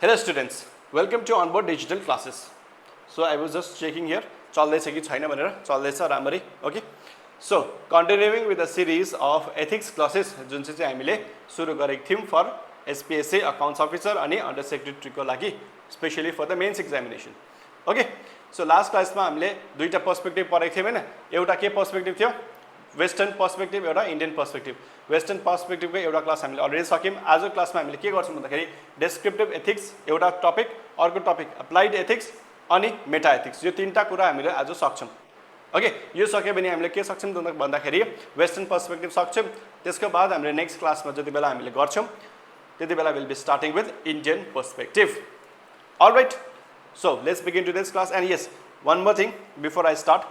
Hello students, welcome to Onboard Digital Classes. So I was just checking here, चल्दैछ कि छैन भनेर, चल्दैछ राम्ररी, okay? So continuing with the series of ethics classes जुन चाहिँ हामीले सुरु गरेको थियौं for SPSC Accounts Officer अनि Under Secretary को लागि specially for the mains examination. Okay? So last class मा हामीले दुईटा पर्सपेक्टिभ पढेको थियौं हैन? एउटा के पर्सपेक्टिभ थियो? वेस्टर्न पर्सपेक्टिभ एउटा इन्डियन पर्सपेक्टिभ. वेस्टर्न पर्सपेक्टिभको एउटा क्लास हामीले अलरेडी सक्यौं. आजको क्लासमा हामीले के गर्छौं भन्दाखेरि डेस्क्रिप्टिभ एथिक्स एउटा टपिक, अर्को टपिक एप्लाइड एथिक्स अनि मेटा एथिक्स. यो तीनटा कुरा हामीले आज सक्छौं. ओके, यो सक्यो भने हामीले के सक्छौं भन्दाखेरि वेस्टर्न पर्सपेक्टिभ सक्छौं. त्यसको बाद हामीले नेक्स्ट क्लासमा जति बेला हामीले गर्छौं त्यति बेला will be starting with Indian perspective. Alright, so let's begin today's class. And yes, one more thing before I start.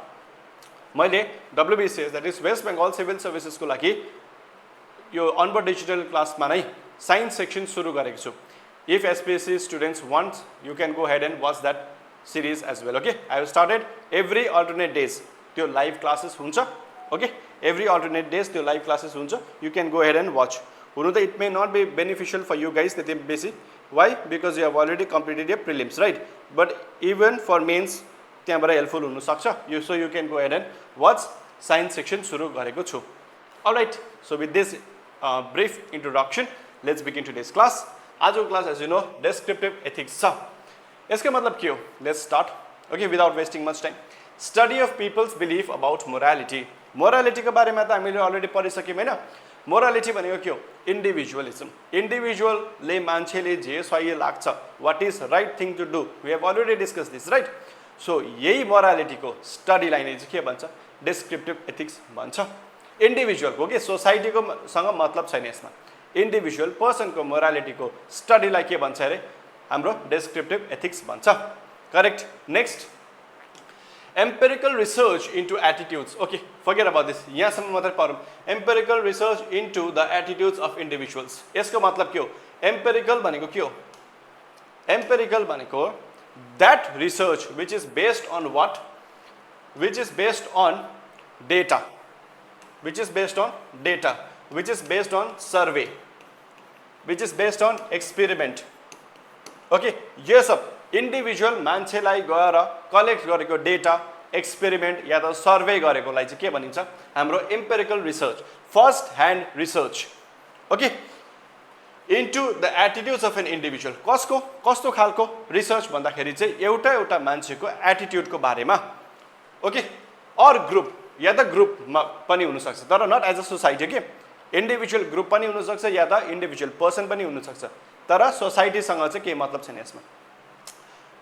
मैले WBCS that is West Bengal Civil Services को लागि यो onboard digital class मा नै science section सुरु गरेको छु. If SPSC students want, you can go ahead and watch that series as well. Okay, I have started every alternate days. त्यो live classes हुन्छ. Okay, every alternate days त्यो live classes हुन्छ. You can go ahead and watch. हुनु त it may not be beneficial for you guys त्यति बेसी. Why? Because you have already completed your prelims, right? But even for mains त्यहाँबाट helpful हुन सक्छ. So you can go ahead and watch science section सुरु गरेको छु. Alright, so with this brief introduction, let's begin today's class. आजको class as you know descriptive ethics छ. यसको मतलब के हो? Let's start. Okay, without wasting much time. Study of people's belief about morality. Morality को बारेमा त हामीले अलरेडी पढिसक्यौं हैन? Morality भनेको के हो? Individualism. Individual ले मान्छेले जे सही लाग्छ, what is right thing to do. We have already discussed this, right? So यही मोरालिटी को स्टडी लाई नै के भन्छ? डेस्क्रिप्टिभ एथिक्स भन्छ. इन्डिभिजुअल को के सोसाइटी को सँग मतलब छैन यसमा. इन्डिभिजुअल पर्सन को मोरालिटी को स्टडी लाई के भन्छ रे? हाम्रो डेस्क्रिप्टिभ एथिक्स भन्छ. Correct. Next, empirical research into attitudes. Okay, forget about this. यहाँसम्म मात्र पढौं. Empirical research into the attitudes of individuals. यसको मतलब के हो? एम्पिरिकल भनेको के हो? एम्पिरिकल भनेको that research which is based on what? Which is based on data. Which is based on data. Which is based on survey. Which is based on experiment. Okay, यो सब individual मान्छेलाई गएर collect गरेको data, experiment या त survey गरेकोलाई चाहिँ के भनिन्छ? हाम्रो empirical research, first hand research. Okay, into the attitudes of an individual. कस्तो खालको रिसर्च भन्दाखेरि चाहिँ एउटा मान्छेको एटिट्युड को बारेमा. ओके, और ग्रुप या त ग्रुप पनि हुन सक्छ, तर नट एज अ सोसाइटी. के इन्डिभिजुअल ग्रुप पनि हुन सक्छ या त इन्डिभिजुअल पर्सन पनि हुन सक्छ, तर सोसाइटी सँग चाहिँ के मतलब छैन यसमा.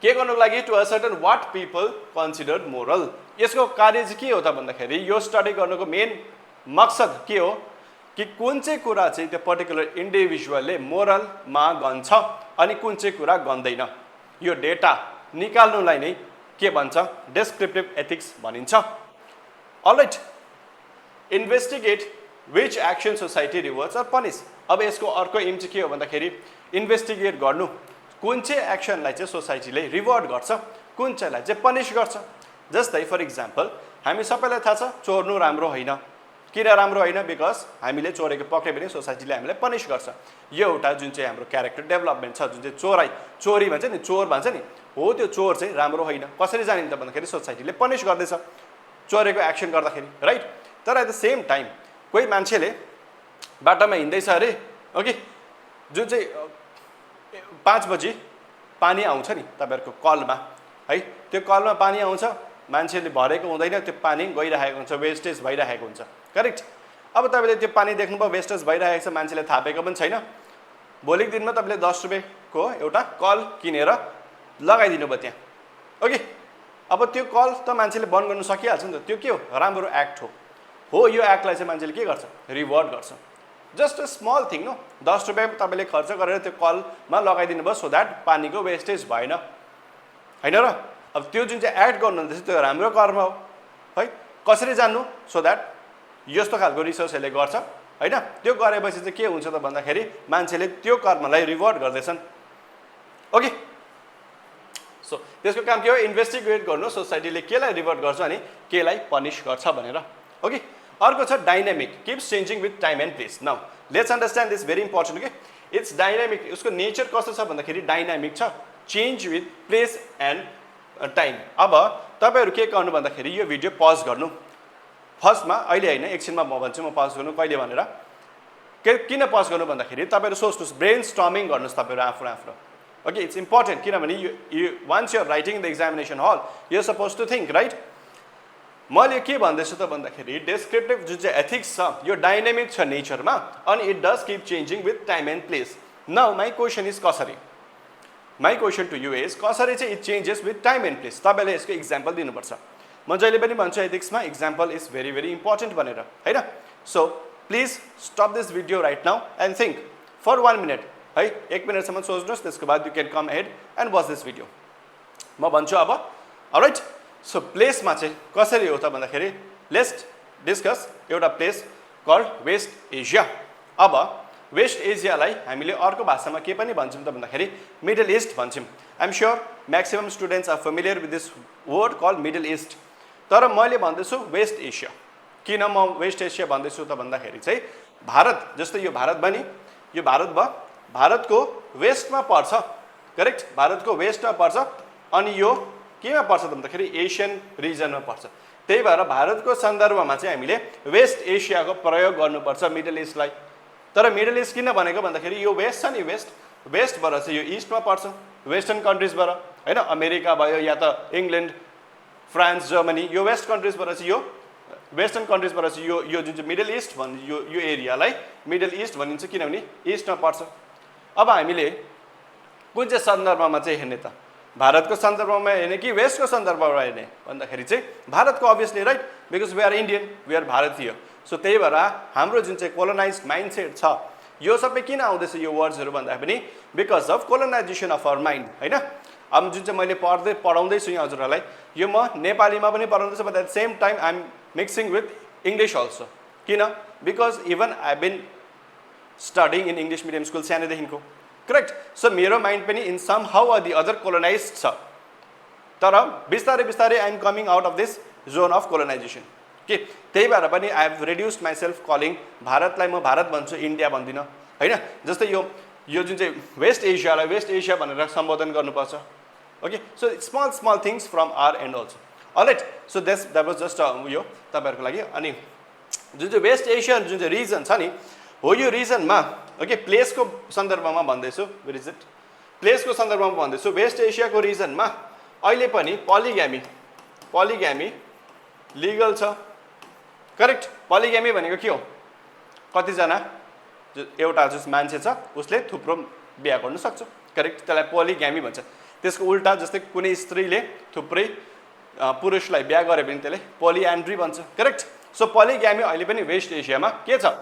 के गर्नको लागि? To ascertain what people considered moral. यसको कार्य चाहिँ के हो त भन्दाखेरि यो स्टडी गर्नको मेन मकसद के हो कि कुन चाहिँ कुरा चाहिँ त्यो पर्टिकुलर इन्डिभिजुअलले मोरलमा गन्छ अनि कुन चाहिँ कुरा गन्दैन. यो डेटा निकाल्नुलाई नै के भन्छ? डेस्क्रिप्टिभ एथिक्स भनिन्छ. Alright, investigate which action society rewards or punish. अब यसको अर्को एम चाहिँ के हो भन्दाखेरि इन्भेस्टिगेट गर्नु कुन चाहिँ एक्सनलाई चाहिँ सोसाइटीले रिवार्ड गर्छ, कुन चाहिँलाई चाहिँ पनिश गर्छ. जस्तै फर इक्जाम्पल, हामी सबैलाई थाहा छ चोर्नु राम्रो होइन. किन राम्रो होइन? बिकज हामीले चोरेको पक्रियो भने सोसाइटीले हामीलाई पनिश गर्छ. यो एउटा जुन चाहिँ हाम्रो क्यारेक्टर डेभलपमेन्ट छ, जुन चाहिँ चोरी भन्छ नि, चोर भन्छ नि, हो त्यो चोर चाहिँ राम्रो होइन. कसरी जानिन्छ भन्दाखेरि सोसाइटीले पनिश गर्दैछ चोरेको एक्सन गर्दाखेरि, राइट? तर एट द सेम टाइम कोही मान्छेले बाटोमा हिँड्दैछ अरे, ओके, जुन चाहिँ 5 बजी पानी आउँछ नि तपाईहरुको कलमा है, त्यो कलमा पानी आउँछ, मान्छेले भरेको हुँदैन, त्यो पानी गइरहेको हुन्छ, वेस्टेज भइरहेको हुन्छ. करेक्ट. अब तपाईले त्यो पानी देख्नुभयो वेस्टेज भइरहेको छ, मान्छेले थापेको पनि छैन. भोलिको दिनमा तपाईले 10 रुपैयाँ को एउटा कल किनेर लगाइदिनु भयो त्यहाँ. ओके, अब त्यो कल त मान्छेले बन्द गर्न सकिहाल्छ नि त. त्यो के हो? राम्रो एक्ट हो. यो एक्टलाई चाहिँ मान्छेले के गर्छ? रिवार्ड गर्छ. Just a small thing no. 10 रुपैयाँ तपाईले खर्च गरेर त्यो कलमा लगाइदिनु भयो सो दैट पानीको वेस्टेज भएन, हैन र? अब त्यो जुन चाहिँ एक्ट गर्नुहुन्छ त्यो राम्रो कर्म हो है. कसरी जान्नु? सो दैट यस्तो खालको रिसर्चहरूले गर्छ हैन. त्यो गरेपछि चाहिँ के हुन्छ त भन्दाखेरि मान्छेले त्यो कर्मलाई रिवार्ड गर्दैछन्. ओके, सो त्यसको काम के हो? इन्भेस्टिगेट गर्नु सोसाइटीले केलाई रिवार्ड गर्छ अनि केलाई पनिश गर्छ भनेर. ओके, अर्को छ dynamic, keeps changing with time and place. Now let's understand this very important. Okay, it's dynamic उसको नेचर कस्तो छ भन्दाखेरि डाइनामिक छ change with place and time अब तपाईहरु के गर्नु भन्दाखेरि यो भिडियो पज गर्नु फर्स्टमा अहिले हैन एकछिनमा म भन्छु म पज गर्नु कहिले भनेर किन पज गर्नु भन्दाखेरि तपाईहरु सोच्नुस् ब्रेन स्टर्मिङ गर्नुस् तपाईहरु आफू ओके इट्स इम्पोर्टेन्ट किनभने you once you are writing in the examination hall you are suppose to think right मैले के भन्दैछु त भन्दाखेरि डेस्क्रिप्टिभ जुन चाहिँ एथिक्स छ यो डाइनामिक छ नेचरमा अनि it does keep changing with time and place now my question is कसरी my question to you is कसरी चाहिँ it changes with time and place तपाईले यसको एक्जाम्पल दिनुपर्छ म जहिले पनि भन्छु एथिक्समा example is very very important भनेर हैन so please stop this video right now and think for 1 minute है 1 मिनटसम्म सोच्नुस् त्यसको बाद you can come head and watch this video म भन्छु अब अलराइट सो प्लेसमा चाहिँ कसरी हो त भन्दाखेरि लेट्स डिस्कस एउटा प्लेस कल्ड वेस्ट एसिया अब वेस्ट एसियालाई हामीले अर्को भाषामा के पनि भन्छौँ त भन्दाखेरि मिडल इस्ट भन्छौँ I am sure maximum students are familiar with this word called Middle East तर मैले भन्दैछु वेस्ट एसिया किन म वेस्ट एसिया भन्दैछु त भन्दाखेरि चाहिँ भारत जस्तै यो भारत बनी यो भारत भयो भारतको वेस्टमा पर्छ करेक्ट भारतको वेस्टमा पर्छ अनि यो केमा पर्छ त भन्दाखेरि एसियन रिजनमा पर्छ त्यही भएर भारतको सन्दर्भमा चाहिँ हामीले वेस्ट एसियाको प्रयोग गर्नुपर्छ मिडल इस्टलाई तर मिडल इस्ट किन भनेको भन्दाखेरि यो वेस्ट छ नि वेस्टबाट चाहिँ यो इस्टमा पर्छ वेस्टर्न कन्ट्रिजबाट हैन अमेरिका भयो या त इङ्ल्यान्ड फ्रान्स जर्मनी यो वेस्ट कन्ट्रिजबाट चाहिँ यो वेस्टर्न कन्ट्रिजबाट चाहिँ यो जुन चाहिँ मिडल इस्ट भन्ने यो एरियालाई मिडल इस्ट भनिन्छ किनभने इस्टमा पर्छ अब हामीले कुन चाहिँ सन्दर्भमा चाहिँ हेर्ने त भारतको सन्दर्भमा हेर्ने कि वेस्टको सन्दर्भमा हेर्ने भन्दाखेरि चाहिँ भारतको obviously right because we are Indian we are भारतीय सो त्यही भएर हाम्रो जुन चाहिँ कोलोनाइज्ड माइन्डसेट छ यो सबै किन आउँदैछ यो वर्ड्सहरू भन्दा पनि because of colonization of our mind हैन अब जुन चाहिँ मैले पढाउँदैछु यहाँ हजुरहरूलाई यो म नेपालीमा पनि पढाउँदैछु but at the same time I am mixing with English also किन because even I been studying in English medium school सानैदेखिको करेक्ट सो मेरो माइन्ड पनि in somehow or the other colonise छ तर बिस्तारै बिस्तारै I am coming out of this zone of colonisation के त्यही भएर पनि I have reduced myself calling भारतलाई म भारत भन्छु इन्डिया भन्दिनँ हैन जस्तै यो जुन चाहिँ वेस्ट एसियालाई वेस्ट एसिया भनेर सम्बोधन गर्नुपर्छ okay so small things from are and also alright so that was just यो तपाईँहरूको लागि अनि जुन चाहिँ वेस्ट एसिया जुन चाहिँ रिजन छ नि हो यो रिजनमा ओके प्लेसको सन्दर्भमा भन्दैछु वेयर इज इट प्लेसको सन्दर्भमा भन्दैछु वेस्ट एसियाको रिजनमा अहिले पनि पोलिग्यामी लिगल छ करेक्ट पोलिग्यामी भनेको के हो कतिजना एउटा जस मान्छे छ उसले थुप्रो बिहा गर्न सक्छ करेक्ट त्यसलाई पोलिग्यामी भन्छ त्यसको उल्टा जस्तै कुनै स्त्रीले थुप्रै पुरुषलाई बिहा गरे भने त्यसले पोलिएन्ड्री भन्छ करेक्ट सो पोलिग्यामी अहिले पनि वेस्ट एसियामा के छ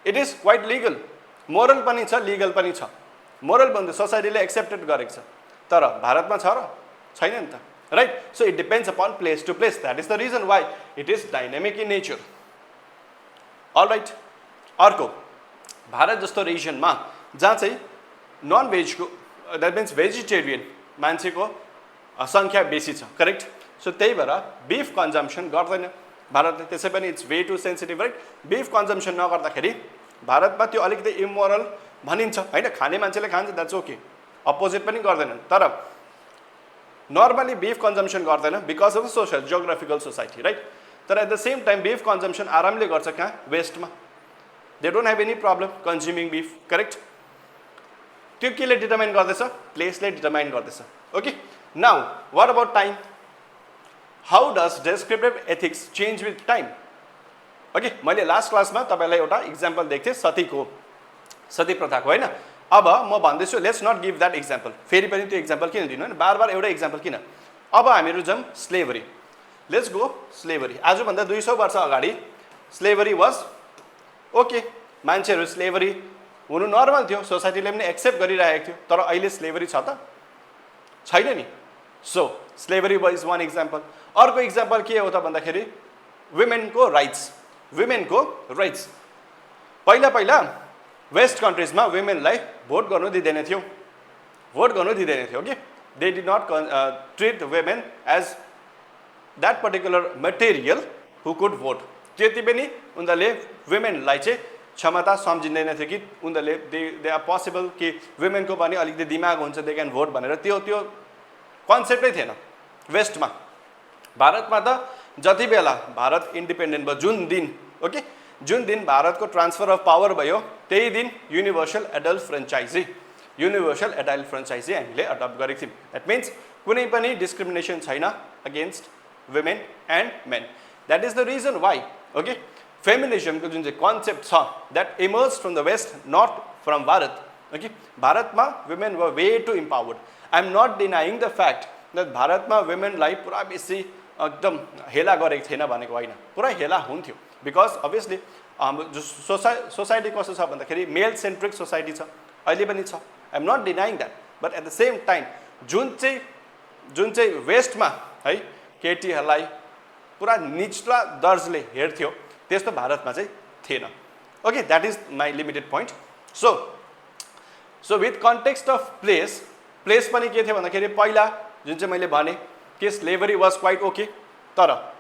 it is quite legal moral पनि छ लिगल पनि छ मोरल भन्दा सोसाइटीले एक्सेप्टेड गरेको छ तर भारतमा छ र छैन नि त right so it depends upon place to place that is the reason why it is dynamic in nature alright अर्को भारत जस्तो रिजनमा जहाँ चाहिँ नन भेजको द्याट मिन्स भेजिटेरियन मान्छेको सङ्ख्या बेसी छ करेक्ट सो त्यही भएर बिफ कन्जम्सन गर्दैन भारतले त्यसै पनि it's way too sensitive right beef consumption नगर्दाखेरि भारतमा त्यो अलिकति इमोरल भनिन्छ हैन खाने मान्छेले खान्छ द्याट्स ओके अपोजिट पनि गर्दैनन् तर नर्मली बिफ कन्जम्सन गर्दैन because of the social geographical society right तर at the same time beef consumption आरामले गर्छ कहाँ वेस्टमा they don't have any problem consuming beef correct त्यो केले डिटर्माइन गर्दैछ प्लेसले डिटर्माइन गर्दैछ okay now what about time how does descriptive ethics change with time okay मैले लास्ट क्लासमा तपाईँलाई एउटा इक्जाम्पल दिएको थिएँ सती प्रथाको होइन अब म भन्दैछु let's not give that example फेरि पनि त्यो इक्जाम्पल किन दिनु होइन बार एउटै इक्जाम्पल किन अब हामीहरू जाउँ स्लेभरी लेट्स गो स्लेभरी आजभन्दा 200 वर्ष अगाडि स्लेभरी वाज ओके मान्छेहरू स्लेभरी हुनु नर्मल थियो सोसाइटीले पनि एक्सेप्ट गरिरहेको थियो तर अहिले स्लेभरी छ त छैन नि so slavery was one example अर्को इक्जाम्पल के हो त भन्दाखेरि वुमेनको राइट्स पहिला वेस्ट कन्ट्रिजमा वुमेनलाई भोट गर्नु दिँदैन थियो okay they did not treat women as that particular material who could vote त्यति पनि उनीहरूले वुमेनलाई चाहिँ क्षमता सम्झिँदैन थियो कि उनीहरूले दे आर पोसिबल कि वुमेनको पनि अलिकति दिमाग हुन्छ दे क्यान भोट भनेर त्यो कन्सेप्टै थिएन वेस्टमा। भारतमा त जति बेला भारत इन्डिपेन्डेन्ट भयो जुन दिन भारतको ट्रान्सफर अफ पावर भयो त्यही दिन युनिभर्सल एडल्ट फ्रेन्चाइजी हामीले अडप्ट गरेको थियौँ। द्याट मिन्स कुनै पनि डिस्क्रिमिनेसन छैन against women and men. That is the reason why okay फेमिनिजमको जुन चाहिँ कन्सेप्ट छ that emerge from the West not from Bharat. Okay भारतमा women were way too empowered. I am not denying the fact that भारतमा वुमेनलाई पुरा बेसी एकदम हेला गरेको थिएन भनेको होइन, पुरा हेला हुन्थ्यो बिकज अभियसली हाम्रो जो सोसाइटी कस्तो छ भन्दाखेरि मेल सेन्ट्रिक सोसाइटी छ, अहिले पनि छ। I am not denying that, but at the same time जुन चाहिँ वेस्टमा है केटीहरूलाई पुरा निचला दर्जले हेर्थ्यो त्यस्तो भारतमा चाहिँ थिएन। Okay that is my limited point. So with context of place पनि के थियो भन्दाखेरि पहिला जुन चाहिँ मैले भने कि स्लेभरी वाज क्वाइट ओके, तर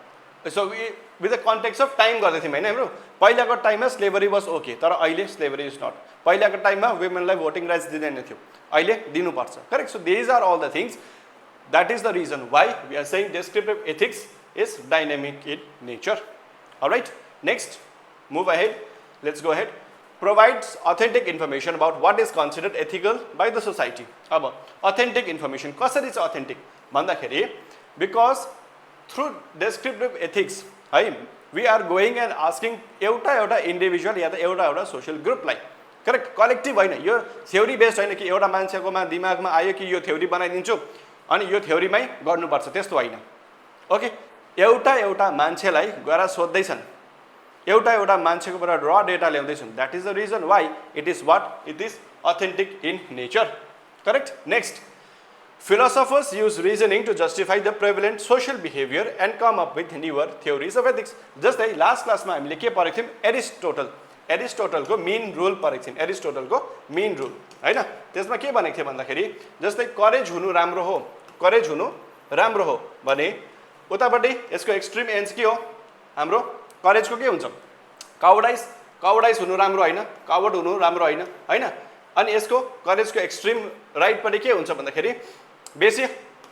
so with the context of time गर्दै थियौँ होइन हाम्रो। पहिलाको टाइममा स्लेभरी वाज ओके, तर अहिले स्लेभरी इज नट। पहिलाको टाइममा वुमेनलाई भोटिङ राइट्स दिँदैन थियो, अहिले दिनुपर्छ। Correct. So these are all the things that is the reason why we are saying descriptive ethics is dynamic in nature. Alright, next move ahead, let's go ahead. provides authentic information about what is considered ethical by the society. अब authentic information कसरी चाहिँ authentic भन्दाखेरि because through descriptive ethics है we are going and asking एउटा individual या त एउटा social group लाई correct collective होइन, यो थ्योरी बेस्ड होइन कि एउटा मान्छेकोमा दिमागमा आयो कि यो थ्योरी बनाइदिन्छु अनि यो थ्योरीमै गर्नुपर्छ, त्यस्तो होइन। ओके एउटा मान्छेलाई गएर सोध्दैछन्, एउटा मान्छेकोबाट र डेटा ल्याउँदैछन्। That is the reason why it is authentic in nature. Correct. Next, philosophers use reasoning to justify the prevalent social behavior and come up with newer theories of ethics. जस्तै last क्लासमा हामीले के पढेको थियौँ, एरिस्टोटलको main rule पढेको थियौँ, एरिस्टोटलको main rule होइन। त्यसमा के भनेको थियो भन्दाखेरि जस्तै करेज हुनु राम्रो हो भने उतापट्टि यसको एक्सट्रिम एन्ड के हो, हाम्रो करेजको के हुन्छ, काउडाइज हुनु राम्रो होइन, कावर्ड हुनु राम्रो होइन होइन। अनि यसको करेजको एक्सट्रिम राइटपट्टि के हुन्छ भन्दाखेरि बेसी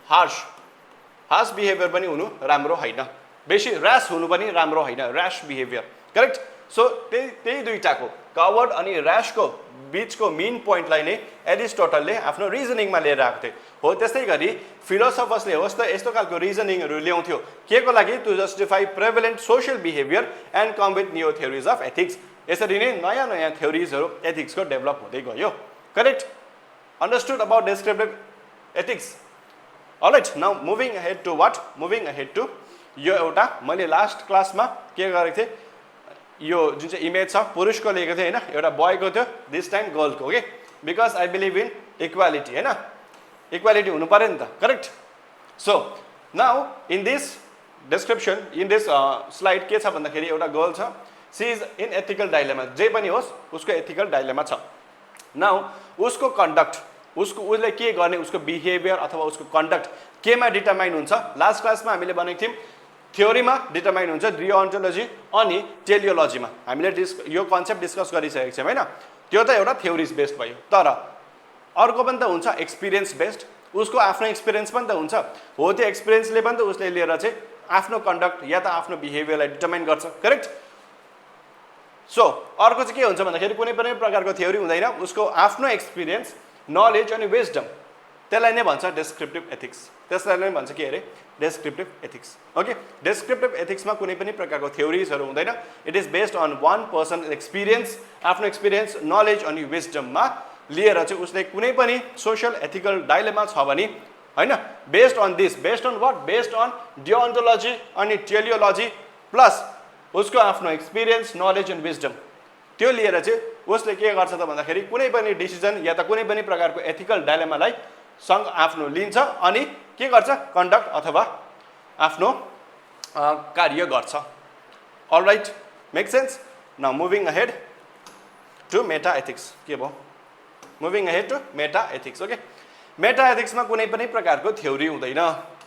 हार्स बिहेभियर पनि हुनु राम्रो होइन, बेसी ऱ्यास हुनु पनि राम्रो होइन, ऱ्यास बिहेभियर। करेक्ट। सो त्यही दुईटाको कावर्ड अनि ऱ्यासको बिचको मेन पोइन्टलाई नै एरिस्टोटलले आफ्नो रिजनिङमा लिएर आएको थियो। हो त्यस्तै गरी फिलोसफर्सले होस् त यस्तो खालको रिजनिङहरू ल्याउँथ्यो के को लागि, to justify prevalent social behaviour and come with new theories of ethics. यसरी नै नयाँ थ्योरिजहरू एथिक्सको डेभलप हुँदै गयो। Correct. Understood about descriptive ethics. Alright, now moving ahead to यो एउटा मैले लास्ट क्लासमा के गरेको थिएँ, यो जुन चाहिँ इमेज छ पुरुषको लिएको थिएँ होइन, एउटा बोयको थियो, दिस टाइम गर्लको। Okay because I believe in equality होइन, इक्वालिटी हुनु पऱ्यो नि त। Correct. So now in this description in this slide के छ भन्दाखेरि एउटा गर्ल छ, she is in ethical dilemma, जे पनि होस् उसको एथिकल डाइलेमा छ। नाउ उसको कन्डक्ट, उसले के गर्ने, उसको बिहेभियर अथवा उसको कन्डक्ट केमा डिटरमाइन हुन्छ। लास्ट क्लासमा हामीले भनेको थियौँ थ्योरीमा डिटरमाइन हुन्छ, डियोन्टोलोजी अनि टेलियोलोजीमा हामीले यो कन्सेप्ट डिस्कस गरिसकेको छौँ होइन। त्यो त एउटा थ्योरिज बेस्ड भयो, तर अर्को पनि त हुन्छ एक्सपिरियन्स बेस्ड, उसको आफ्नो एक्सपिरियन्स पनि त हुन्छ। हो त्यो एक्सपिरियन्सले पनि त उसले लिएर चाहिँ आफ्नो कन्डक्ट या त आफ्नो बिहेभियरलाई डिटरमाइन गर्छ। करेक्ट। सो अर्को चाहिँ के हुन्छ भन्दाखेरि कुनै पनि प्रकारको थ्योरी हुँदैन, उसको आफ्नो एक्सपिरियन्स, नलेज अनि विजडम, त्यसलाई नै भन्छ डिस्क्रिप्टिभ एथिक्स। त्यसलाई नै भन्छ के अरे, डिस्क्रिप्टिभ एथिक्स। ओके डिस्क्रिप्टिभ एथिक्समा कुनै पनि प्रकारको थ्योरिजहरू हुँदैन, it is based on one person experience, आफ्नो एक्सपिरियन्स, नलेज अनि विजडममा लिएर चाहिँ उसले कुनै पनि सोसियल एथिकल डाइलेमा छ भने होइन, based on this, based on what, based on deontology अनि टेलियोलोजी प्लस उसको आफ्नो एक्सपिरियन्स, नलेज एन्ड विजडम, त्यो लिएर चाहिँ उसले के गर्छ त भन्दाखेरि कुनै पनि डिसिजन या त कुनै पनि प्रकारको एथिकल डाइलेमालाई सँग आफ्नो लिन्छ अनि के गर्छ, कन्डक्ट अथवा आफ्नो कार्य गर्छ। Alright, make sense. Now moving ahead to meta ethics. के भयो, moving ahead to meta ethics. Okay meta एथिक्समा कुनै पनि प्रकारको थ्योरी हुँदैन,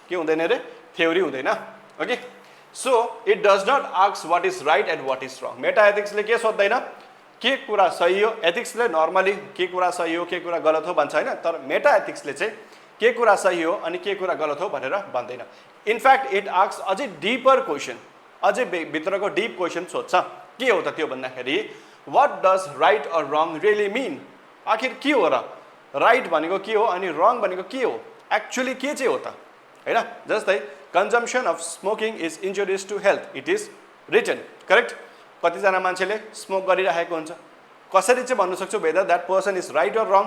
के हुँदैन अरे, थ्योरी हुँदैन। Okay so it does not ask what is right and what is wrong. Meta एथिक्सले के सोध्दैन, के कुरा सही हो, एथिक्सले नर्मली के कुरा सही हो के कुरा गलत हो भन्छ हैन, तर मेटा एथिक्सले चाहिँ के कुरा सही हो अनि के कुरा गलत हो भनेर भन्दैन। इनफ्याक्ट इट आस्क्स अझै डिपर क्वेसन, अझै भित्रको डिप क्वेसन सोध्छ। के हो त त्यो भन्दाखेरि what does right or wrong really mean, आखिर के हो र, राइट भनेको के हो अनि रङ भनेको के हो, एक्चुअली के चाहिँ हो त हैन। जस्तै consumption of smoking is injurious to health, it is written, correct. कतिजना मान्छेले स्मोक गरिरहेको हुन्छ, कसरी चाहिँ भन्नु सक्छु whether that person is right or wrong,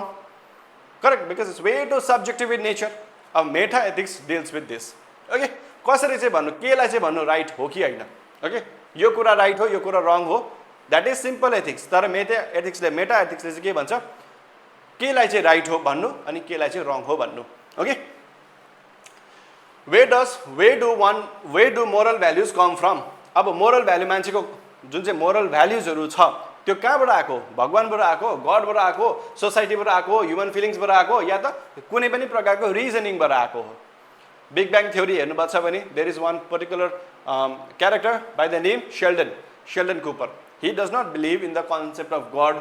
correct, because it's way too subjective in nature. अब meta ethics deals with this, okay. कसरी चाहिँ भन्नु, केलाई चाहिँ भन्नु राइट हो कि होइन, ओके, यो कुरा राइट हो यो कुरा रङ हो, द्याट इज सिम्पल एथिक्स। तर मेटा एथिक्सले चाहिँ के भन्छ, केलाई चाहिँ राइट हो भन्नु अनि केलाई चाहिँ रङ हो भन्नु, okay. Way do moral values come from. अब मोरल भ्याल्यु मान्छेको जुन चाहिँ मोरल भ्याल्युजहरू छ त्यो कहाँबाट आएको, भगवानबाट आएको, गडबाट आएको, सोसाइटीबाट आएको, ह्युमन फिलिङ्सबाट आएको, या त कुनै पनि प्रकारको रिजनिङबाट आएको हो। बिग ब्याङ थ्योरी हेर्नुभएको छ भने there is one particular character by the name Sheldon Cooper. He does not believe in the concept of God,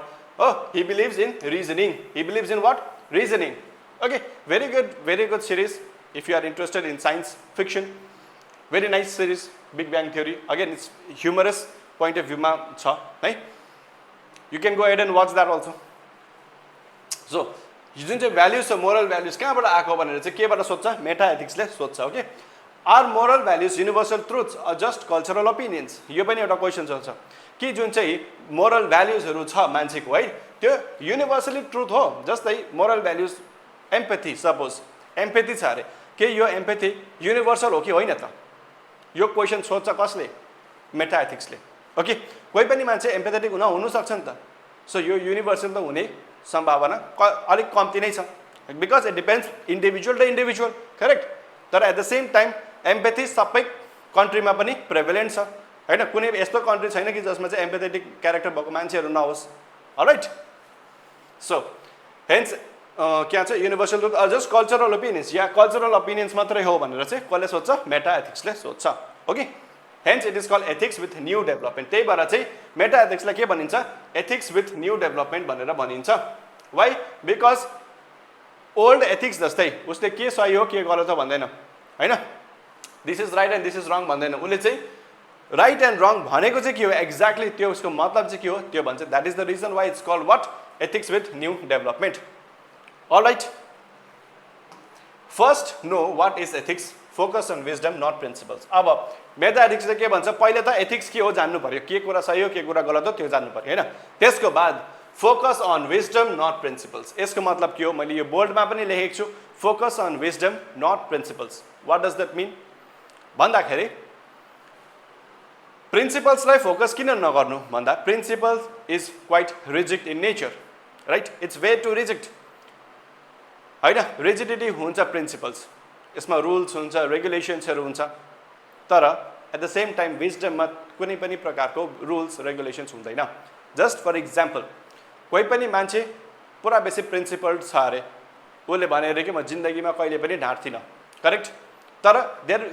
he believes in reasoning. He believes in what? Reasoning. Okay, very good series if you are interested in science fiction. Very nice series, Big Bang Theory. Again, it's humorous point of view ma cha, right? You can go ahead and watch that also. So, जुन चाहिँ values छ, moral values कहाँबाट आएको भनेर चाहिँ केबाट सोध्छ, meta एथिक्सले सोध्छ, okay. Are moral values universal truths or just cultural opinions, यो पनि एउटा क्वेसन छ कि जुन चाहिँ मोरल भ्याल्युजहरू छ मान्छेको है त्यो युनिभर्सली ट्रुथ हो। जस्तै moral values empathy, suppose empathy छ अरे, के यो एम्पैथी युनिभर्सल हो कि होइन त, यो क्वेसन सोध्छ कसले, मेटा एथिक्सले, ओके। कोही पनि मान्छे एम्पैथेटिक हुन सक्छ नि त, सो यो युनिभर्सल त हुने सम्भावना अलिक कम्ती नै छ, because it depends individual to individual, correct. तर at the same time empathy सबै कन्ट्रीमा पनि प्रेभलेन्ट छ हैन, कुनै यस्तो कन्ट्री छैन कि जसमा चाहिँ एम्पैथेटिक क्यारेक्टर भएको मान्छेहरू नहोस्, अलराइट। सो हेन्स के भन्छ universal truth or just cultural opinions, या कल्चरल ओपिनियन्स मात्रै हो भनेर चाहिँ कसले सोध्छ, मेटा एथिक्सले सोध्छ, okay. Hence it is called ethics with new development. त्यही भएर चाहिँ मेटा एथिक्सलाई के भनिन्छ, एथिक्स विथ न्यू डेभलपमेन्ट भनेर भनिन्छ। वाइ, बिकज ओल्ड एथिक्स जस्तै उसले के सही हो के गलत हो भन्दैन हैन, this is right and this is रङ भन्दैन, उसले चाहिँ राइट एन्ड रङ भनेको चाहिँ के हो एक्ज्याक्टली, त्यो उसको मतलब चाहिँ के हो त्यो भन्छ। That is the reason why it's called what, ethics with new development, alright. First know what is ethics, focus on wisdom not principles. अब मेटा एथिक्सले के भन्छ, पहिले त एथिक्स के हो जान्नु पर्यो, के कुरा सही हो के कुरा गलत हो त्यो जान्नु पर्यो हैन। त्यसको बाद focus on wisdom not principles. यसको मतलब के हो, मैले यो बोर्डमा पनि लेखेको छु, focus on wisdom not principles. What does that mean भन्दाखेरि प्रिन्सिपल्सलाई फोकस किन नगर्नु भन्दा, principles is quite rigid in nature, right, it's way too rigid हैन, रिजिडिटी हुन्छ प्रिन्सिपल्स, यसमा रुल्स हुन्छ, रेगुलेसन्सहरू हुन्छ, तर एट द सेम टाइम विजडममा कुनै पनि प्रकारको रुल्स रेगुलेसन्स हुँदैन। जस्ट फर इक्जाम्पल, कोही पनि मान्छे पुरा बेसी प्रिन्सिपल्ड छ अरे, उसले भने अरे कि म जिन्दगीमा कहिले पनि ढाँट्दिनँ, करेक्ट, तर देयर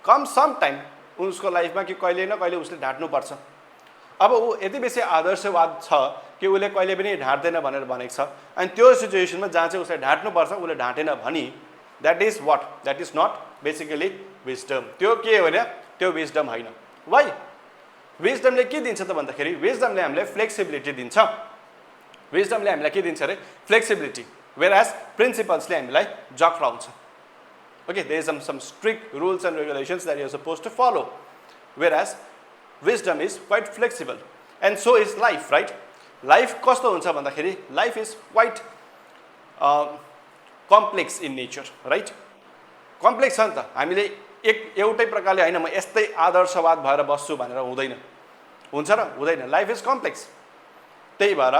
कम सम टाइम उसको लाइफमा कि कहिले न कहिले उसले ढाँट्नुपर्छ। अब ऊ यति बेसी आदर्शवाद छ कि उसले कहिले पनि ढाँट्दैन भनेर भनेको छ, अनि त्यो सिचुएसनमा जहाँ चाहिँ उसले ढाँट्नुपर्छ उसले ढाँटेन भनी, that is what, that is not basically wisdom. त्यो के हो, त्यो विजडम होइन। वाइ, विजडमले के दिन्छ त भन्दाखेरि, विजडमले हामीलाई फ्लेक्सिबिलिटी दिन्छ। विजडमले हामीलाई के दिन्छ अरे, फ्लेक्सिबिलिटी, वेयरएज प्रिन्सिपल्सले हामीलाई जक्राउँछ। Okay, there is some strict rules and regulations that you are supposed to follow, whereas wisdom is quite flexible, and so is life, right? Life कस्तो हुन्छ भन्दाखेरि, life is quite complex in nature, right? Complex छ नि त, हामीले एउटै प्रकारले हैन म यस्तै आदर्शवाद भएर बस्छु भनेर हुँदैन, हुन्छ र हुँदैन, लाइफ इज कम्प्लेक्स। त्यही भएर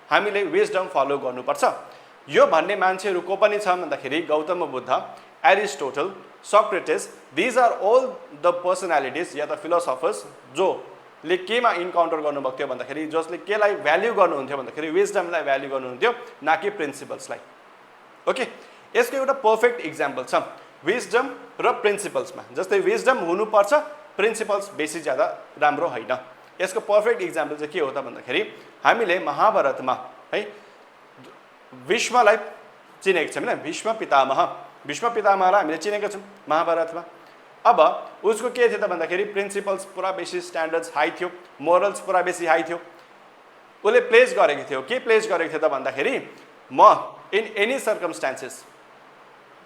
हामीले विजडम फलो गर्नुपर्छ। यो भन्ने मान्छेहरू को पनि छ भन्दाखेरि Gautam Buddha, Aristotle, Socrates, these are all the personalities या त फिलोसफर्स जोले केमा इन्काउन्टर गर्नुभएको थियो भन्दाखेरि, जसले केलाई भ्याल्यु गर्नुहुन्थ्यो भन्दाखेरि विजडमलाई भ्याल्यु गर्नुहुन्थ्यो, न कि प्रिन्सिपल्सलाई, ओके। यसको एउटा पर्फेक्ट इक्जाम्पल छ विजडम र प्रिन्सिपल्समा। जस्तै विजडम हुनुपर्छ, प्रिन्सिपल्स बेसी ज्यादा राम्रो होइन। यसको पर्फेक्ट इक्जाम्पल चाहिँ के हो त भन्दाखेरि हामीले महाभारतमा है भीष्मलाई चिनेको छौँ हैन भीष्म पितामहलाई हामीले चिनेका छौँ महाभारतमा अब उसको के थियो त भन्दाखेरि प्रिन्सिपल्स पुरा बेसी स्ट्यान्डर्ड्स हाई थियो मोरल्स पुरा बेसी हाई थियो उसले प्लेस गरेको थियो के प्लेस गरेको थियो त भन्दाखेरि म in any circumstances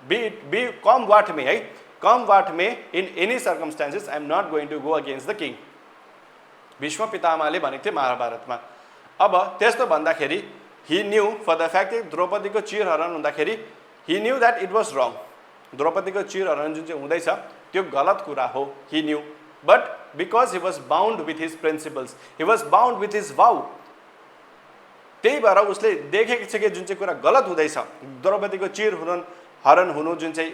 be come what may है come what may in any circumstances I am not going to go against the king Bhishma पितामहले भनेको थियो महाभारतमा अब त्यस्तो भन्दाखेरि he knew for the fact कि द्रौपदीको चिरहरण हुँदाखेरि he knew that it was wrong द्रौपदीको चिरहरण जुन चाहिँ हुँदैछ त्यो गलत कुरा हो he knew but because he was bound with his principles Hee was bound with his wow त्यही भएर उसले देखेको छ कि जुन चाहिँ कुरा गलत हुँदैछ द्रौपदीको चिरहरण हुनु जुन चाहिँ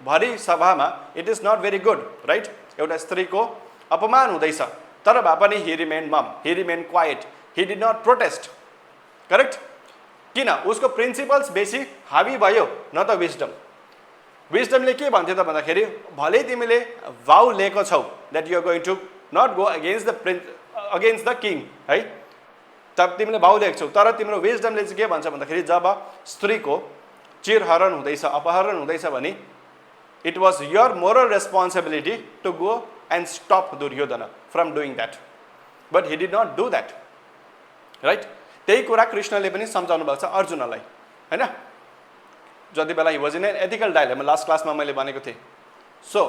भरि सभामा it is not very good right एउटा स्त्रीको अपमान हुँदैछ तर भए पनि he remain mum he remain quiet he did not protest correct किन उसको प्रिन्सिपल्स बेसी हावी भयो न त विजडमले के भन्थ्यो त भन्दाखेरि भले तिमीले भाउ लिएको छौ that you are going to not go against the king है तब तिमीले भाउ लिएको छौ तर तिम्रो विजडमले चाहिँ के भन्छ भन्दाखेरि जब स्त्रीको चिरहरण हुँदैछ अपहरण हुँदैछ भने it was your moral responsibility to go and stop Duryodhana from doing that but he did not do that right त्यही कुरा कृष्णले पनि सम्झाउनु भएको छ अर्जुनलाई हैन जति बेला he was in an ethical dilemma last क्लासमा मैले भनेको थिएँ so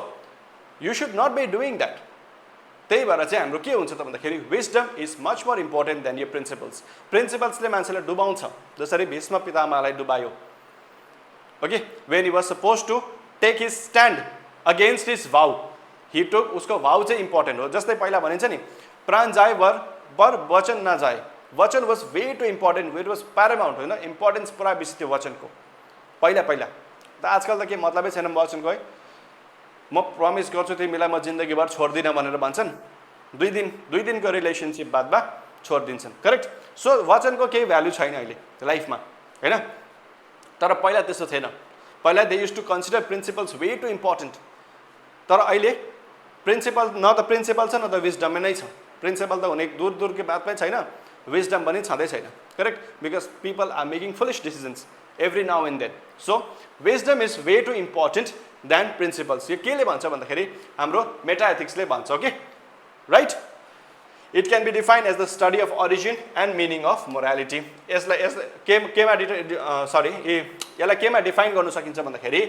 you should not be doing that त्यही भएर चाहिँ हाम्रो के हुन्छ त भन्दाखेरि wisdom is much more important than यो प्रिन्सिपल्सले मान्छेलाई डुबाउँछ जसरी भीष्म पितामहलाई डुबायो okay when he was suppose to take his stand against his भाउ ही टुक उसको भाउ चाहिँ इम्पोर्टेन्ट हो जस्तै पहिला भनिन्छ नि प्राण जाए वर वचन नजाए वचन was way too important it was Paramount होइन इम्पोर्टेन्स पुरा बेसी थियो वचनको पहिला त आजकल त के मतलबै छैन वचनको है म प्रमिस गर्छु तिमीलाई म जिन्दगीभर छोड्दिनँ भनेर भन्छन् दुई दिनको रिलेसनसिप बादमा छोडिदिन्छन् करेक्ट सो वचनको केही भ्यालु छैन अहिले लाइफमा होइन तर पहिला त्यस्तो थिएन पहिला they use to consider principles way too important तर अहिले प्रिन्सिपल न त प्रिन्सिपल छ न त विजडम नै छ प्रिन्सिपल त हुने दूरकै बात पनि छैन विजडम पनि छँदै छैन correct because people are making foolish decisions every now and then so wisdom is way too important than principles यो केले भन्छ भन्दाखेरि हाम्रो मेटा एथिक्सले भन्छ okay right it can be defined as the study of origin and meaning of morality यसलाई यसलाई केमा डिफाइन गर्नु सकिन्छ भन्दाखेरि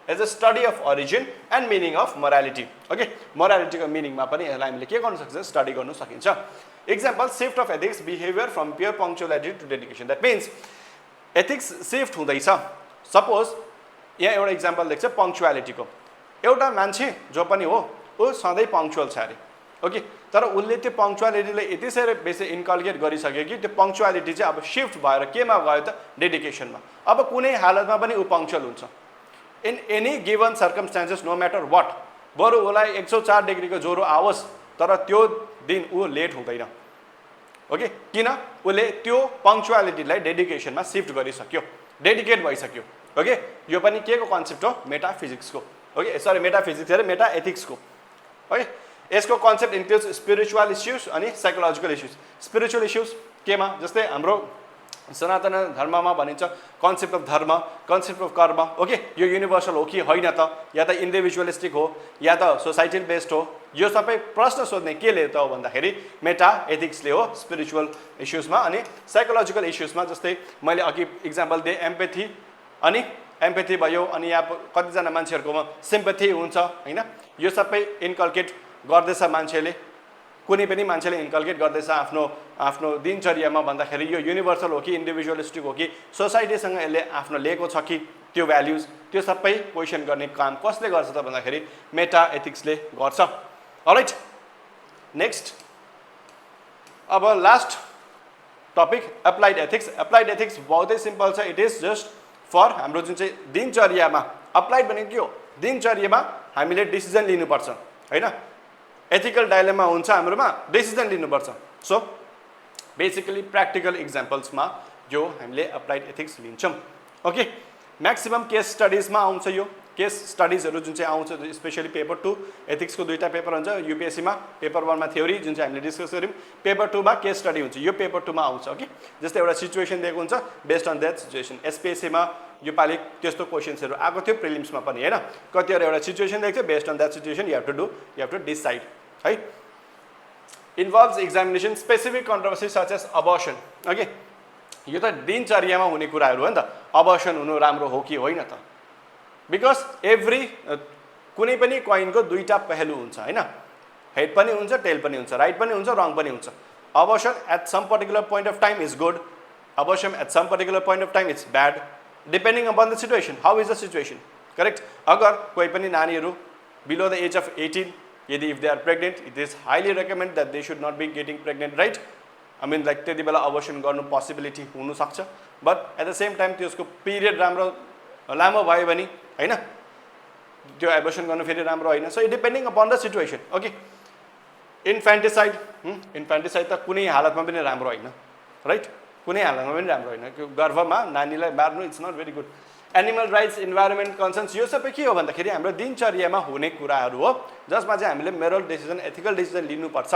as a study of origin and meaning of morality okay मोरालिटीको मिनिङमा पनि यसलाई हामीले के गर्नु सकिन्छ स्टडी गर्नु सकिन्छ example shift of ethics behaviour from pure punctuality to dedication that means ethics shift हुँदैछ सपोज यहाँ एउटा इक्जाम्पल देख्छ पङ्क्चुअलिटीको एउटा मान्छे जो पनि हो ऊ सधैँ पङ्क्चुअल छ अरे ओके तर उसले त्यो पङ्क्चुअलिटीलाई यति साह्रो बेसी इन्कल्केट गरिसक्यो कि त्यो पङ्क्चुअलिटी चाहिँ अब शिफ्ट भएर केमा गयो त डेडिकेसनमा अब कुनै हालतमा पनि ऊ पङ्क्चुअल हुन्छ in any given circumstances no matter what बरु उसलाई 104 डिग्रीको ज्वरो आओस् तर त्यो दिन ऊ लेट हुँदैन ओके किन उसले त्यो पङ्क्चुअलिटीलाई डेडिकेसनमा सिफ्ट गरिसक्यो डेडिकेट भइसक्यो ओके यो पनि के को कन्सेप्ट हो मेटाफिजिक्सको ओके सरी मेटाफिजिक्स अरे मेटा एथिक्सको ओके यसको कन्सेप्ट इन्क्लुड्स स्पिरिचुअल इस्युज अनि साइकोलोजिकल इस्युज स्पिरिचुअल इस्युज केमा जस्तै हाम्रो सनातन धर्ममा भनिन्छ कन्सेप्ट अफ धर्म कन्सेप्ट अफ कर्म ओके यो युनिभर्सल हो कि होइन त या त इन्डिभिजुअलिस्टिक हो या त सोसाइटल बेस्ड हो यो सबै प्रश्न सोध्ने केले त हो भन्दाखेरि मेटा एथिक्सले हो स्पिरिचुअल इस्युजमा अनि साइकोलोजिकल इस्युजमा जस्तै मैले अघि इक्जाम्पल दिएँ एम्पेथी अनि एम्पेथी भयो अनि यहाँ कतिजना मान्छेहरूकोमा सिम्पथी हुन्छ होइन यो सबै इन्कल्केट गर्दैछ मान्छेले कुनै पनि मान्छेले इन्कल्केट गर्दैछ आफ्नो दिनचर्यामा भन्दाखेरि यो युनिभर्सल हो कि इन्डिभिजुअलिस्टिक हो कि सोसाइटीसँग यसले आफ्नो लिएको छ कि त्यो भ्याल्युज त्यो सबै क्वेसन गर्ने काम कसले गर्छ त भन्दाखेरि मेटा एथिक्सले गर्छ अलराइट नेक्स्ट अब लास्ट टपिक एप्लाइड एथिक्स बहुतै सिम्पल छ इट इज जस्ट फर हाम्रो जुन चाहिँ दिनचर्यामा अप्लाइड भनेको के हो दिनचर्यामा हामीले डिसिजन लिनुपर्छ होइन एथिकल डाइलेमा हुन्छ हाम्रोमा डिसिजन लिनुपर्छ सो बेसिकली प्र्याक्टिकल इक्जाम्पल्समा यो हामीले अप्लाइड एथिक्स लिन्छौँ ओके म्याक्सिमम केस स्टडिजमा आउँछ यो केस स्टडिजहरु जुन चाहिँ आउँछ स्पेशली पेपर 2 एथिक्स को दुईटा पेपर हुन्छ यूपीएससी मा पेपर 1 मा थ्योरी जुन चाहिँ हामीले डिस्कस गर्यौं पेपर 2 मा केस स्टडी हुन्छ यो पेपर 2 मा आउँछ ओके जस्तै एउटा सिचुएसन दिएको हुन्छ based on that situation SPSC मा यो पाली त्यस्तो क्वेशन्सहरु आएको थियो प्रिलिम्स मा पनि हैन कतिहरु एउटा सिचुएसन दिएको थियो based on that situation you have to decide है involves examination specific controversy such as abortion okay यो त दिनचर्यामा हुने कुराहरु हो नि त अबर्सन हुनु राम्रो हो कि होइन त बिकज एभ्री कुनै पनि कोइनको दुईटा पहलु हुन्छ हैन हेड पनि हुन्छ टेल पनि हुन्छ राइट पनि हुन्छ रङ पनि हुन्छ abortion at some particular point of time is good abortion at some particular point of time it's bad depending upon the situation how is the situation correct अगर कोही पनि नानीहरु below the age of 18 यदि if they are pregnant it is highly recommended that they should not be getting pregnant right I mean like त्यति बेला abortion गर्नु possibility हुन सक्छ but at the same time त्यसको पिरियड राम्रो लामो भयो भने हैन त्यो abortion गर्नु फेरि राम्रो हैन so depending upon the situation okay infanticide infanticide त कुनै हालतमा पनि राम्रो हैन राइट कुनै हालतमा पनि राम्रो हैन गर्भमा नानीलाई मार्नु it's not very good animal rights environment concerns यो सबै के हो भन्दाखेरि हाम्रो दिनचर्यामा हुने कुराहरु हो जसमा चाहिँ हामीले मोरल डिसिजन एथिकल डिसिजन लिनु पर्छ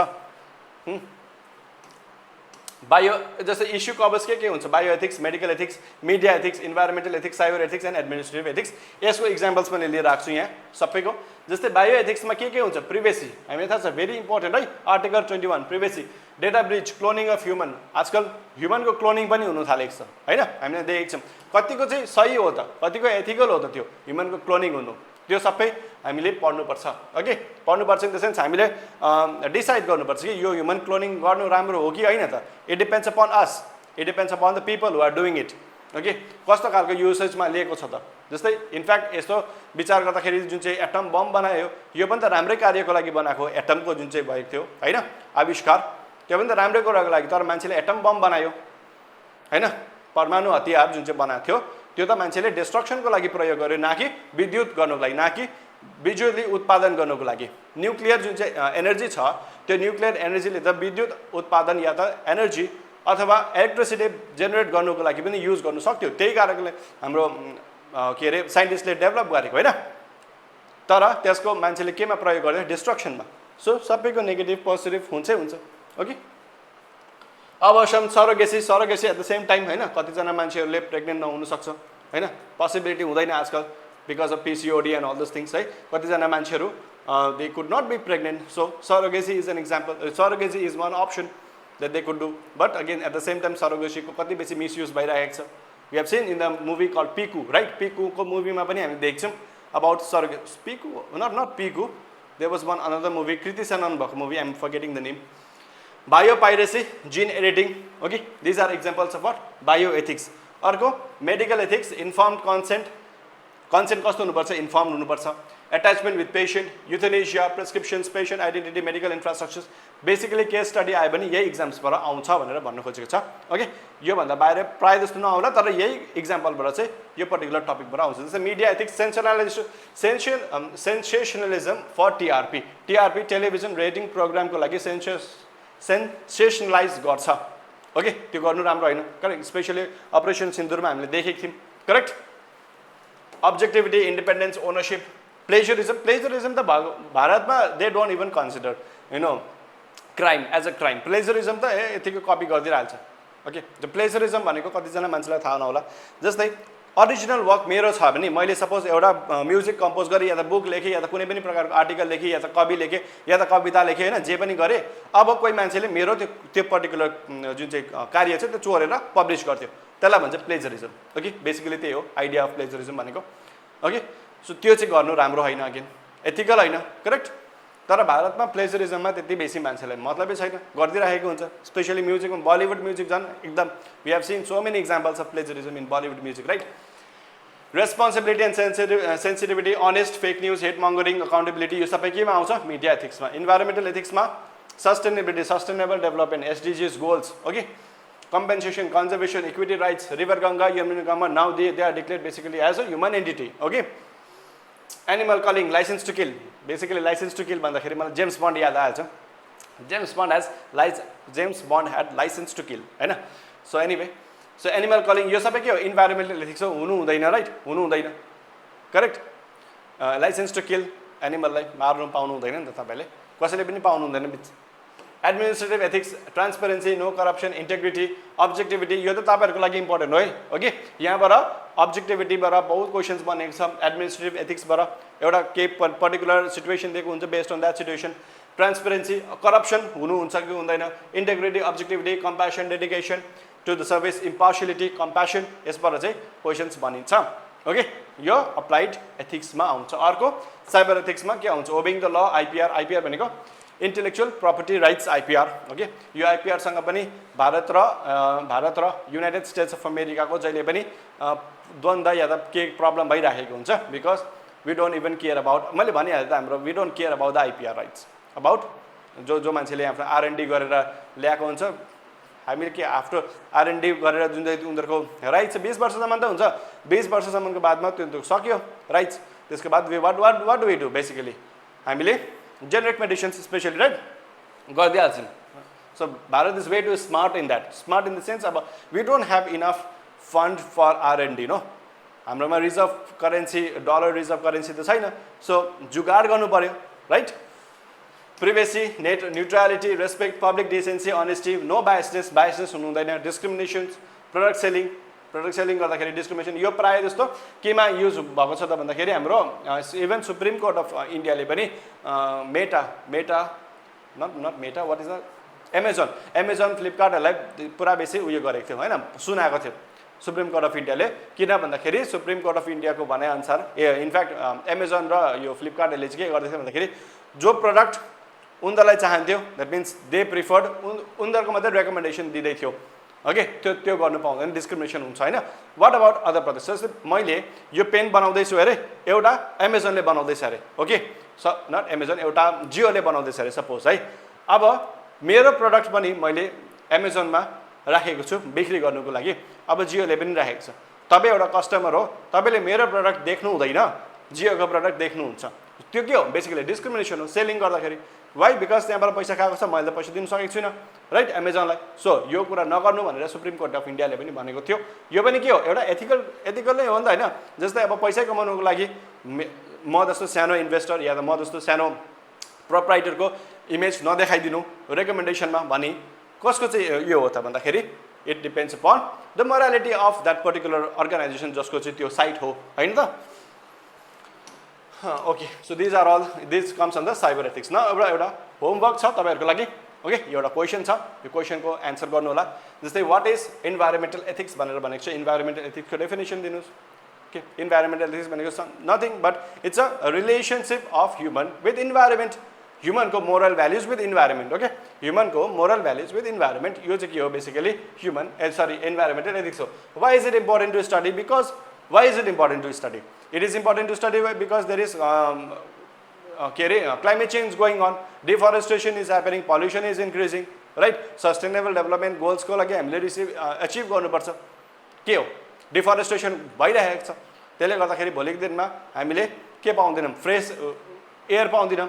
बायो जस्तै इश्यू कभर्स के हुन्छ bio ethics medical ethics media ethics environmental ethics cyber ethics and administrative ethics यसको एक्जाम्पल्स पनि लिएर राख्छु यहाँ सबैको जस्तै बायो एथिक्समा के हुन्छ प्रिभेसी हामीलाई थाहा छ भेरी इम्पोर्टेन्ट है article 21 privacy data breach cloning of human आजकल ह्युमनको क्लोनिङ पनि हुन थालेको छ हैन हामीले देखेको छौं कतिको चाहिँ सही हो त कतिको एथिकल हो त त्यो ह्युमनको क्लोनिङ हुनु त्यो सबै हामीले पढ्नुपर्छ ओके पढ्नुपर्छ इन द सेन्स हामीले डिसाइड गर्नुपर्छ कि यो ह्युमन क्लोनिङ गर्नु राम्रो हो कि हैन त it depends upon us it depends upon the people who are doing it okay कस्तो खालको युसेजमा लिएको छ त जस्तै इनफ्याक्ट यस्तो विचार गर्दाखेरि जुन चाहिँ एटम बम बनायो यो पनि त राम्रै कार्यको लागि बनाएको एटमको जुन चाहिँ भएको थियो हैन आविष्कार त्यो पनि त राम्रै कुराको लागि तर मान्छेले एटम बम बनायो हैन परमाणु हतियार जुन चाहिँ बनाएको थियो त्यो त मान्छेले डिस्ट्रक्सनको लागि प्रयोग गर्यो न कि विद्युत गर्नको लागि न कि बिजुली उत्पादन गर्नको लागि न्युक्लियर जुन चाहिँ एनर्जी छ त्यो न्युक्लियर एनर्जीले त विद्युत उत्पादन या त एनर्जी अथवा इलेक्ट्रिसिटी जेनेरेट गर्नको लागि पनि युज गर्न सक्थ्यो त्यही कारणले हाम्रो के रे साइन्टिस्टले डेभलप गरेको हैन तर त्यसको मान्छेले केमा प्रयोग गर्यो डिस्ट्रक्सनमा सो सबैको नेगेटिभ पोजिटिभ हुन्छै हुन्छ okay abortion surrogacy at the same time हैन कतिजना मान्छेहरुले प्रेग्नेन्ट नहुन सक्छ हैन पोसिबिलिटी हुँदैन आजकल because of PCOD and all those things है कतिजना मान्छेहरु they could not be pregnant so surrogacy is an example surrogacy is one option that they could do but again at the same time surrogacy को कति बेसी misuse भइरहेको छ we have seen in the movie called Piku right Piku को movie मा पनि हामी देख्छौं about surrogacy Piku not Piku there was one another movie Kriti Sanon भएको movie I'm forgetting the name biopiracy gene editing okay these are examples of what bioethics अर्को medical ethics informed consent कस्तो हुनुपर्छ informed हुनुपर्छ attachment with patient euthanasia prescriptions patient identity medical infrastructures basically case study आयो भने यही exams बाट आउँछ भनेर भन्न खोजेको छ ओके यो भन्दा बाहिर प्राय जस्तो नआउला तर यही एक्जाम्पल बाट चाहिँ यो पर्टिकुलर टपिक बाट आउँछ जस्तै media ethics sensationalism for TRP television rating प्रोग्रामको लागि सेन्सेसनलाइज गर्छ ओके त्यो गर्नु राम्रो हैन करेक्ट स्पेशली अपरेसन सिन्दुरमा हामीले देखेको थियौं correct objectivity independence ownership plagiarism त भारतमा they don't even consider you know crime as a crime plagiarism त यतिको कपी गर्दिराल्छ ओके द plagiarism भनेको कति जना मान्छेलाई थाहा नहोला जस्तै ओरिजिनल वर्क मेरो छ भने मैले सपोज एउटा म्युजिक कम्पोज गरे या त बुक लेखे या त कुनै पनि प्रकारको आर्टिकल लेखे या त कवि लेखे या त कविता लेखे हैन जे पनि गरे अब कोही मान्छेले मेरो त्यो पर्टिकुलर जुन चाहिँ कार्य छ त्यो चोरेर पब्लिश गर्थ्यो त्यसलाई भन्छ प्लेजरिजम ओके बेसिकली त्यही हो आइडिया अफ प्लेजरिजम भनेको ओके सो त्यो चाहिँ गर्नु राम्रो हैन अगेन एथिकल हैन करेक्ट तर भारतमा प्लेजरिजममा त्यति बेसी मान्छेलाई मतलबै छैन गर्दिरहेको हुन्छ स्पेशली म्युजिकमा बलिउड म्युजिक जन एकदम we have seen so many examples of plagiarism in Bollywood music right responsibility and sensitivity honest fake news hate mongering accountability यो सबै केमा आउँछ मिडिया एथिक्समा इन्भाइरोमेन्टल एथिक्समा sustainability sustainable development SDGs goals okay compensation conservation equity rights river ganga yamuna now they are declared basically as a human entity okay animal culling license to kill basically license to kill भन्दाखेरि मलाई James bond याद आएछ James bond had license to kill हैन so anyway so animal culling यो सबै के हो environmental ethics हो हुनु हुँदैन राइट हुनु हुँदैन करेक्ट लाइसेन्स टु किल एनिमललाई मार्नु पाउनु हुँदैन नि त तपाईले कसैले पनि पाउनु हुँदैन administrative ethics transparency no corruption integrity objectivity यो त तपाईहरुको लागि इम्पोर्टेन्ट हो है ओके यहाँबाट अब्जेक्टिभिटीबाट बहुत क्वेशन्स बनेको छ एडमिनिस्ट्रेटिभ एथिक्सबाट एउटा के पर्टिकुलर सिचुएसन दिएको हुन्छ based on that situation transparency corruption हुनु हुन्छ कि हुँदैन integrity objectivity compassion dedication to the service impartiality compassion यसबाट चाहिँ क्वेशन्स बनिन्छ ओके यो अप्लाइड एथिक्समा आउँछ अर्को साइबर एथिक्समा के आउँछ ओबिङ द ल आइपीआर भनेको intellectual property rights IPR okay यो आइपीआर सँग पनि भारत र युनाइटेड स्टेट्स अफ अमेरिकाको जहिले पनि द्वन्द्व या त के प्रब्लम भइराखेको हुन्छ because we don't even care about मैले भनिहालेँ त हाम्रो we don't care about the IPR rights about जो मान्छेले आफ्नो आरएनडी गरेर ल्याएको हुन्छ हामीले के आफ्टर आरएनडी गरेर जुन चाहिँ उनीहरूको राइट्स 20 वर्षसम्म त हुन्छ 20 वर्षसम्मको बादमा त्यो सक्यो राइट्स त्यसको बाद what do we do basically हामीले जेनेरिक मेडिसिन्स स्पेशली राइट गरिदिइहाल्छौँ so Bharat is way too smart in that smart in the sense अब we don't have enough fund for R and D no हाम्रोमा reserve currency dollar reserve currency त छैन so jugaad गर्नु पर्यो right privacy net neutrality respect public decency honesty no biasness हुनु हुँदैन discriminations product selling गर्दाखेरि discrimination यो प्रायः जस्तो केमा युज भएको छ त भन्दाखेरि हाम्रो इभन सुप्रिम कोर्ट अफ इन्डियाले पनि meta not meta what is the Amazon फ्लिपकार्टहरूलाई पुरा बेसी उयो गरेको थियो हैन सुनाएको थियो सुप्रिम कोर्ट अफ इन्डियाले किन भन्दाखेरि सुप्रिम कोर्ट अफ इन्डियाको भनाइअनुसार इनफ्याक्ट एमेजन र यो फ्लिपकार्टहरूले चाहिँ के गर्दै थियो भन्दाखेरि जो प्रोडक्ट उनीहरूलाई चाहन्थ्यो द्याट मिन्स दे प्रिफर्ड उनीहरूको मात्रै रेकमेन्डेसन दिँदै थियो ओके त्यो गर्नु पाउँदैन डिस्क्रिमिनेसन हुन्छ हैन वाट अबाउट अदर प्रडक्ट्स जस्तै मैले यो पेन बनाउँदैछु अरे एउटा एमेजनले बनाउँदैछ अरे ओके नट एमेजन एउटा जियोले बनाउँदैछ अरे सपोज है अब मेरो प्रोडक्ट पनि मैले एमेजनमा राखेको छु बिक्री गर्नुको लागि अब जियोले पनि राखेको छ तपाईँ एउटा कस्टमर हो तपाईँले मेरो प्रोडक्ट देख्नु हुँदैन जियोको प्रोडक्ट देख्नुहुन्छ त्यो के हो बेसिकली डिस्क्रिमिनेसन हो सेलिङ गर्दाखेरि वाइ बिकज त्यहाँबाट पैसा खाएको छ मैले त पैसा दिन सकेको छुइनँ राइट एमेजनलाई सो यो कुरा नगर्नु भनेर सुप्रिम कोर्ट अफ इन्डियाले पनि भनेको थियो यो पनि के हो एउटा एथिकल नै हो नि त हैन जस्तै अब पैसा कमाउनुको लागि म जस्तो सानो इन्भेस्टर या त म जस्तो सानो प्रोप्राइटरको इमेज नदेखाइदिनु रेकमेन्डेसनमा भने कसको चाहिँ यो हो त भन्दाखेरि it depends upon the morality of that particular organisation जसको चाहिँ त्यो साइट हो हैन त okay so this comes on the cyber ethics न एउटा होमवर्क छ तपाईहरुको लागि ओके एउटा क्वेशन छ यो क्वेशनको आन्सर गर्नु होला जस्तै व्हाट इज इन्भाइरोमेन्टल एथिक्स भनेर भनेको छ इन्भाइरोमेन्टल एथिक्सको डेफिनेसन दिनुस् ओके इन्भाइरोमेन्टल एथिक्स भनेको nothing but it's a relationship of human with environment ह्युमनको moral values with environment okay ह्युमनको मोरल भ्याल्युज विथ इन्भाइरोमेन्ट यो चाहिँ के हो बेसिकली इन्भाइरोमेन्टल एथिक्स हो why is it important to study because why is it important to study it is important to study because there is climate change going on deforestation is happening pollution is increasing right sustainable development goals को लागि हामीले achieve गर्नुपर्छ के हो deforestation भइरहेको छ त्यसले गर्दाखेरि भोलिको दिनमा हामीले के पाउँदैनौं फ्रेश एयर पाउँदैनौं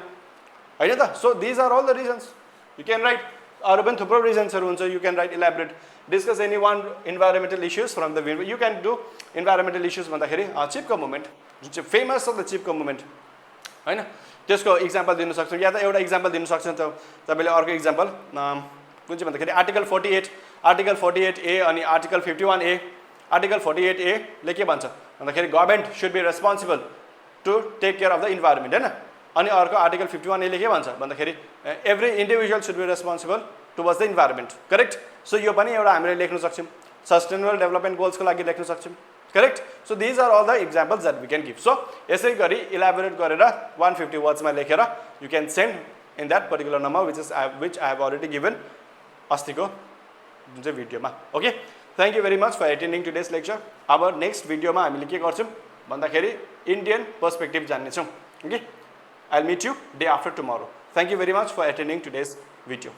हैन त so these are all the reasons you can write अरु पनि थुप्रो रिजन्सहरु हुन्छ you can write elaborate discuss any one environmental issues from the you can do environmental issues भन्दाखेरि चिपको मुभमेन्ट जुन चाहिँ फेमस छ द चिपको मुभमेन्ट हैन त्यसको एक्जाम्पल दिन सक्छौं या त एउटा एक्जाम्पल दिन सक्छौं त तपाईले अर्को एक्जाम्पल कुन चाहिँ भन्दाखेरि आर्टिकल 48 ए अनि आर्टिकल 51 ए आर्टिकल 48 ए ले के भन्छ भन्दाखेरि government should be responsible to take care of the environment हैन अनि अर्को आर्टिकल 51 ए ले के भन्छ भन्दाखेरि every individual should be responsible towards the environment correct so यो पनि एउटा हामीले लेख्न सक्छौं सस्टेनेबल डेभलपमेन्ट गोल्सको लागि लेख्न सक्छौं correct so these are all the examples that we can give so यसै गरी इलाबोरेट गरेर 150 वर्ड्समा लेखेर you can send in that particular number which I have already given अस्तिको जुन चाहिँ भिडियोमा okay thank you very much for attending today's lecture अब नेक्स्ट भिडियोमा हामीले के गर्छौं भन्दाखेरि इन्डियन पर्सपेक्टिभ जान्ने छौं okay I will meet you day after tomorrow thank you very much for attending today's video